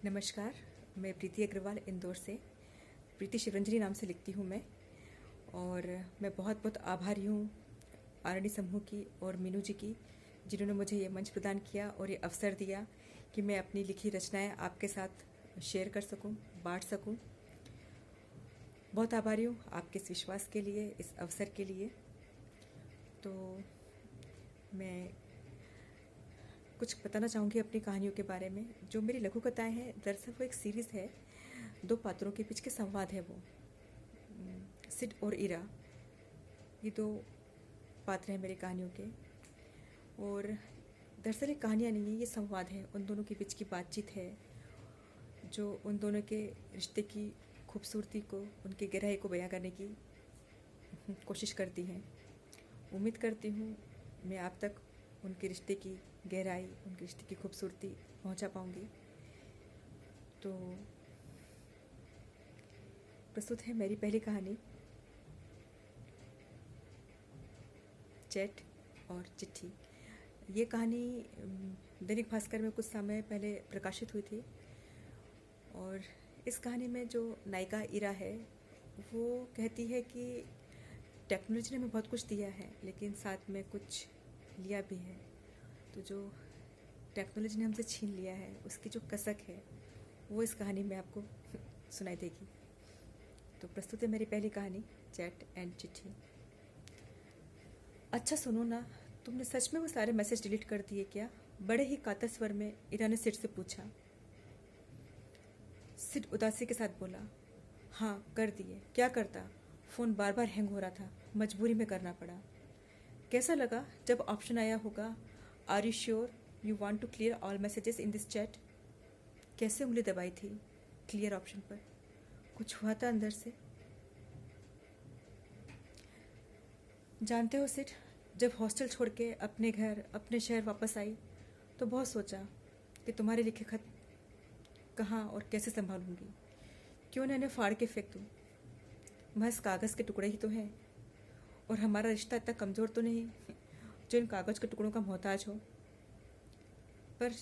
नमस्कार। मैं प्रीति अग्रवाल इंदौर से प्रीति शिवरंजनी नाम से लिखती हूँ मैं। और मैं बहुत बहुत आभारी हूँ आरणी समूह की और मीनू जी की, जिन्होंने मुझे ये मंच प्रदान किया और ये अवसर दिया कि मैं अपनी लिखी रचनाएं आपके साथ शेयर कर सकूं, बांट सकूं। बहुत आभारी हूँ आपके इस विश्वास के लिए, इस अवसर के लिए। तो मैं कुछ बताना चाहूँगी अपनी कहानियों के बारे में। जो मेरी लघु कथाएँ हैं, दरअसल वो एक सीरीज़ है, दो पात्रों के बीच के संवाद है वो। सिड और इरा, ये दो पात्र हैं मेरी कहानियों के। और दरअसल ये कहानियाँ नहीं है, ये संवाद है, उन दोनों के बीच की बातचीत है जो उन दोनों के रिश्ते की खूबसूरती को, उनकी गहराई को बयां करने की कोशिश करती हैं। उम्मीद करती हूँ मैं आप तक उनके रिश्ते की गहराई, उनके रिश्ते की खूबसूरती पहुँचा पाऊँगी। तो प्रस्तुत है मेरी पहली कहानी, चैट और चिट्ठी। ये कहानी दैनिक भास्कर में कुछ समय पहले प्रकाशित हुई थी। और इस कहानी में जो नायिका इरा है, वो कहती है कि टेक्नोलॉजी ने हमें बहुत कुछ दिया है, लेकिन साथ में कुछ लिया भी है। तो जो टेक्नोलॉजी ने हमसे छीन लिया है, उसकी जो कसक है, वो इस कहानी में आपको सुनाई देगी। तो प्रस्तुत है मेरी पहली कहानी, चैट एंड चिट्ठी। अच्छा सुनो ना, तुमने सच में वो सारे मैसेज डिलीट कर दिए क्या? बड़े ही कातर स्वर में इरा ने सिड से पूछा। सिड उदासी के साथ बोला, हाँ कर दिए। क्या करता, फ़ोन बार बार हैंग हो रहा था, मजबूरी में करना पड़ा। कैसा लगा जब ऑप्शन आया होगा, are you sure you want to clear all messages in this chat? कैसे उंगली दबाई थी क्लियर ऑप्शन पर? कुछ हुआ था अंदर से? जानते हो सिड, जब हॉस्टल छोड़ के अपने घर, अपने शहर वापस आई, तो बहुत सोचा कि तुम्हारे लिखे खत कहाँ और कैसे संभालूंगी। क्यों न इन्हें फाड़ के फेंक दूँ? महज कागज़ के टुकड़े ही तो हैं, और हमारा रिश्ता इतना कमज़ोर तो नहीं जो इन कागज़ के टुकड़ों का मोहताज हो। पर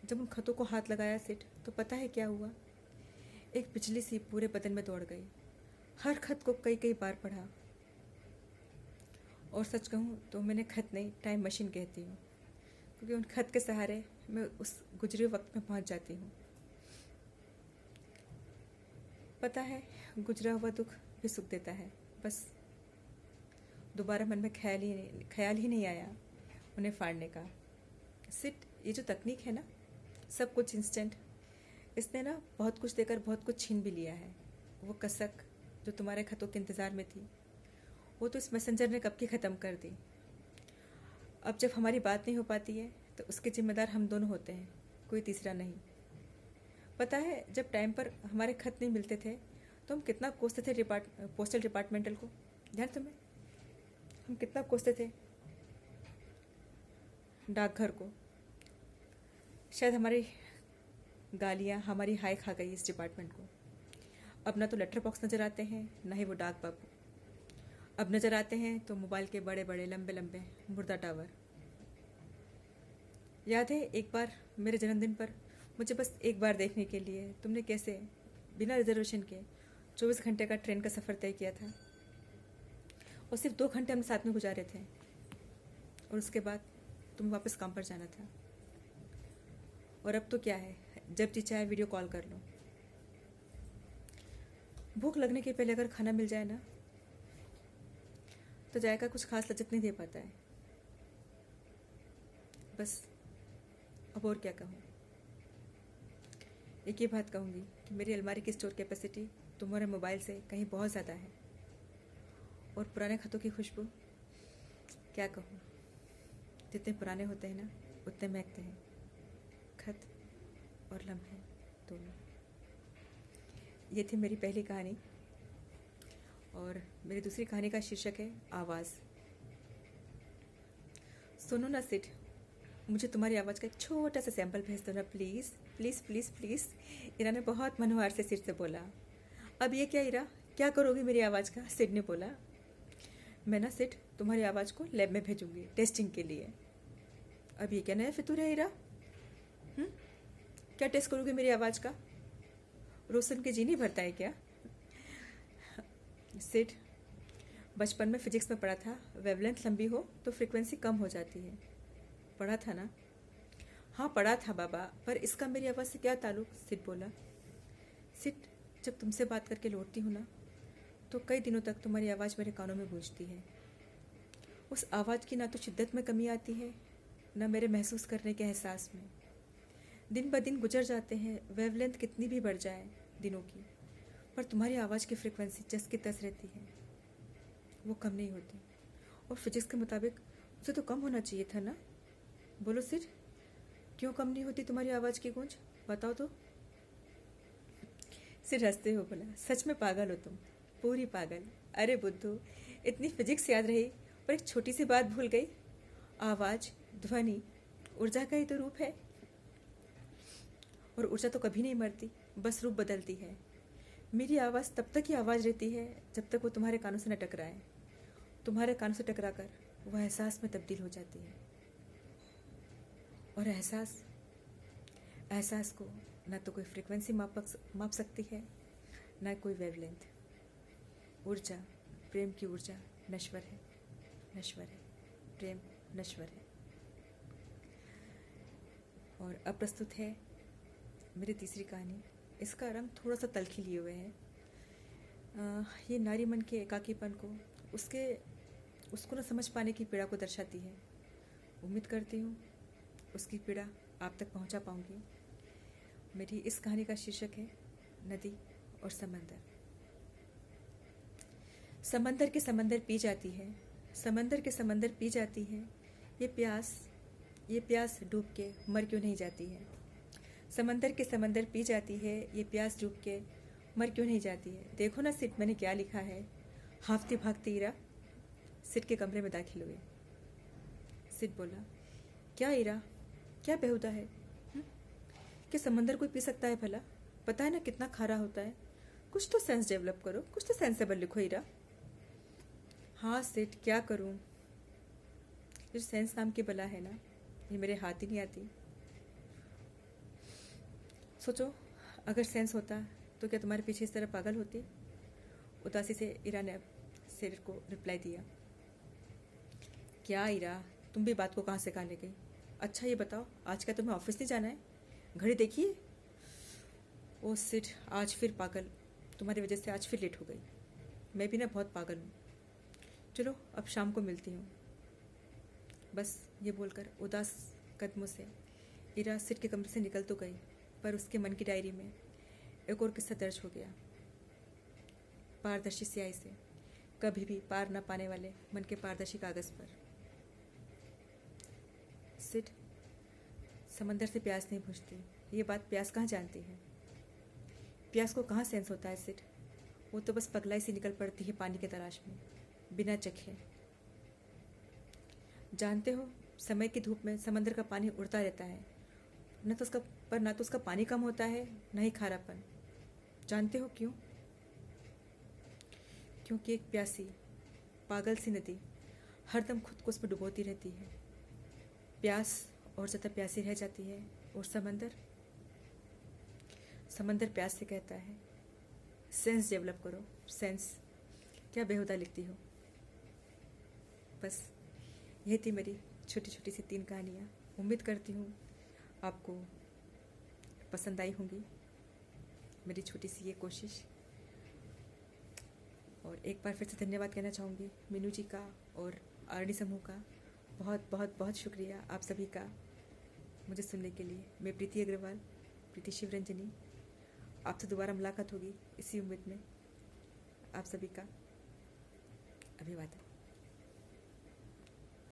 जब उन खतों को हाथ लगाया सिड, तो पता है क्या हुआ? एक बिजली सी पूरे बदन में दौड़ गई। हर खत को कई कई बार पढ़ा। और सच कहूँ तो मैंने खत नहीं, टाइम मशीन कहती हूँ, क्योंकि उन खत के सहारे मैं उस गुजरे वक्त में पहुँच जाती हूँ। पता है, गुजरा हुआ दुख भी सुख देता है। बस दोबारा मन में ख्याल ही नहीं आया उन्हें फाड़ने का। सिट, ये जो तकनीक है ना, सब कुछ इंस्टेंट, इसने ना बहुत कुछ देकर बहुत कुछ छीन भी लिया है। वो कसक जो तुम्हारे खतों के इंतज़ार में थी, वो तो इस मैसेंजर ने कब की ख़त्म कर दी। अब जब हमारी बात नहीं हो पाती है, तो उसके जिम्मेदार हम दोनों होते हैं, कोई तीसरा नहीं। पता है, जब टाइम पर हमारे खत नहीं मिलते थे, तो हम कितना कोसते थे पोस्टल डिपार्टमेंटल को। ध्यान तुम्हें, हम कितना कोसते थे डाकघर को। शायद हमारी गालियाँ, हमारी हाय खा गई इस डिपार्टमेंट को। अब ना तो लेटर बॉक्स नज़र आते हैं, ना ही वो डाक बाबू। अब नज़र आते हैं तो मोबाइल के बड़े बड़े लंबे लंबे मुर्दा टावर। याद है एक बार मेरे जन्मदिन पर मुझे बस एक बार देखने के लिए तुमने कैसे बिना रिजर्वेशन के 24 घंटे का ट्रेन का सफ़र तय किया था, और सिर्फ 2 घंटे हमने साथ में गुजारे थे, और उसके बाद तुम्हें वापस काम पर जाना था। और अब तो क्या है, जब जी चाहे वीडियो कॉल कर लो। भूख लगने के पहले अगर खाना मिल जाए ना, तो जायका कुछ खास लज्जत नहीं दे पाता है। बस अब और क्या कहूँ। एक ही बात कहूँगी कि मेरी अलमारी की स्टोर कैपेसिटी तुम्हारे मोबाइल से कहीं बहुत ज़्यादा है, और पुराने खतों की खुशबू क्या कहूँ, जितने पुराने होते हैं ना, उतने महकते हैं खत और लम्हे दोनों। ये थी मेरी पहली कहानी, और मेरी दूसरी कहानी का शीर्षक है आवाज़। सुनो ना सिड, मुझे तुम्हारी आवाज़ का एक छोटा सा सैंपल भेज दो ना प्लीज़ प्लीज़ प्लीज़ प्लीज़। इरा ने बहुत मनोहार से सिर से बोला। अब ये क्या इरा, क्या करोगी मेरी आवाज़ का? सिड ने बोला। मैं ना सिड तुम्हारी आवाज़ को लैब में भेजूंगी टेस्टिंग के लिए। अब ये क्या नया फितूर है इरा? क्या टेस्ट करोगे मेरी आवाज़ का? रोज सुन के जी नहीं भरता है क्या? सिड, बचपन में फिजिक्स में पढ़ा था, वेवलेंथ लंबी हो तो फ्रीक्वेंसी कम हो जाती है। पढ़ा था ना? हाँ पढ़ा था बाबा, पर इसका मेरी आवाज़ से क्या ताल्लुक? सिड बोला। सिड, जब तुमसे बात करके लौटती हूँ ना, तो कई दिनों तक तुम्हारी आवाज़ मेरे कानों में गूंजती है। उस आवाज़ की ना तो शिद्दत में कमी आती है, ना मेरे महसूस करने के एहसास में। दिन ब दिन गुजर जाते हैं, वेवलेंथ कितनी भी बढ़ जाए दिनों की, पर तुम्हारी आवाज़ की फ्रिक्वेंसी जस की तस रहती है, वो कम नहीं होती। और फिजिक्स के मुताबिक उसे तो कम होना चाहिए था ना? बोलो सिर, क्यों कम नहीं होती तुम्हारी आवाज़ की गूंज? बताओ तो। सिर हंसते हो बोला, सच में पागल हो तुम, पूरी पागल। अरे बुद्धू, इतनी फिजिक्स याद रही पर एक छोटी सी बात भूल गई। आवाज़, ध्वनि, ऊर्जा का ही तो रूप है, और ऊर्जा तो कभी नहीं मरती, बस रूप बदलती है। मेरी आवाज़ तब तक ही आवाज़ रहती है जब तक वो तुम्हारे कानों से न टकराए। तुम्हारे कानों से टकरा कर वह एहसास में तब्दील हो जाती है, और एहसास को ना तो कोई फ्रीक्वेंसी माप सकती है, ना कोई वेवलेंथ। ऊर्जा, प्रेम की ऊर्जा नश्वर है, नश्वर है, प्रेम नश्वर है। और अब प्रस्तुत है मेरी तीसरी कहानी। इसका रंग थोड़ा सा तल्खी लिए हुए है। ये नारी मन के एकाकीपन को, उसको न समझ पाने की पीड़ा को दर्शाती है। उम्मीद करती हूँ उसकी पीड़ा आप तक पहुँचा पाऊँगी। मेरी इस कहानी का शीर्षक है नदी और समंदर। समंदर के समंदर पी जाती है, समंदर के समंदर पी जाती है, ये प्यास डूब के मर क्यों नहीं जाती है? समंदर के समंदर पी जाती है, ये प्यास डूब के मर क्यों नहीं जाती है? देखो ना सिट, मैंने क्या लिखा है। हाफती भागती ईरा सिट के कमरे में दाखिल हुए। सिट बोला, क्या ईरा, क्या बेहुदा है? क्या समंदर कोई पी सकता है भला? पता है ना कितना खारा होता है। कुछ तो सेंस डेवलप करो, कुछ तो सेंसेबल लिखो ईरा। हाँ सिट, क्या करूं? जो सेंस नाम की बला है ना, ये मेरे हाथ ही नहीं आती। सोचो, अगर सेंस होता तो क्या तुम्हारे पीछे इस तरह पागल होती? उदासी से ईरा ने सिर को रिप्लाई दिया। क्या ईरा, तुम भी बात को कहाँ से कहाँ ले गई? अच्छा ये बताओ, आज क्या तुम्हें ऑफिस नहीं जाना है? घड़ी देखिए। ओ सिट, आज फिर पागल, तुम्हारी वजह से आज फिर लेट हो गई। मैं भी ना बहुत पागल हूँ। चलो अब शाम को मिलती हूँ। बस ये बोलकर उदास कदमों से ईरा सिट के कमरे से निकल तो गई, पर उसके मन की डायरी में एक और किस्सा दर्ज हो गया। पारदर्शी स्याही से कभी भी पार न पाने वाले मन के पारदर्शी कागज पर। सिट, समंदर से प्यास नहीं बुझती, ये बात प्यास कहाँ जानती है? प्यास को कहाँ सेंस होता है सिट? वो तो बस पगलाई से निकल पड़ती है पानी के तलाश में, बिना चखे। जानते हो, समय की धूप में समंदर का पानी उड़ता रहता है, न तो उसका पानी कम होता है, न ही खारापन। जानते हो क्यों? क्योंकि एक प्यासी पागल सी नदी हरदम खुद को उसमें डुबोती रहती है। प्यास और ज़्यादा प्यासी रह जाती है, और समंदर प्यास से कहता है, सेंस डेवलप करो, सेंस। क्या बेहुदा लिखती हो। बस यही थी मेरी छोटी छोटी सी 3 कहानियाँ। उम्मीद करती हूँ आपको पसंद आई होंगी मेरी छोटी सी ये कोशिश। और एक बार फिर से धन्यवाद कहना चाहूँगी मीनू जी का और आरडी समूह का। बहुत बहुत बहुत शुक्रिया आप सभी का मुझे सुनने के लिए। मैं प्रीति अग्रवाल, प्रीति शिवरंजनी, आपसे दोबारा मुलाकात होगी इसी उम्मीद में। आप सभी का अभिवादन।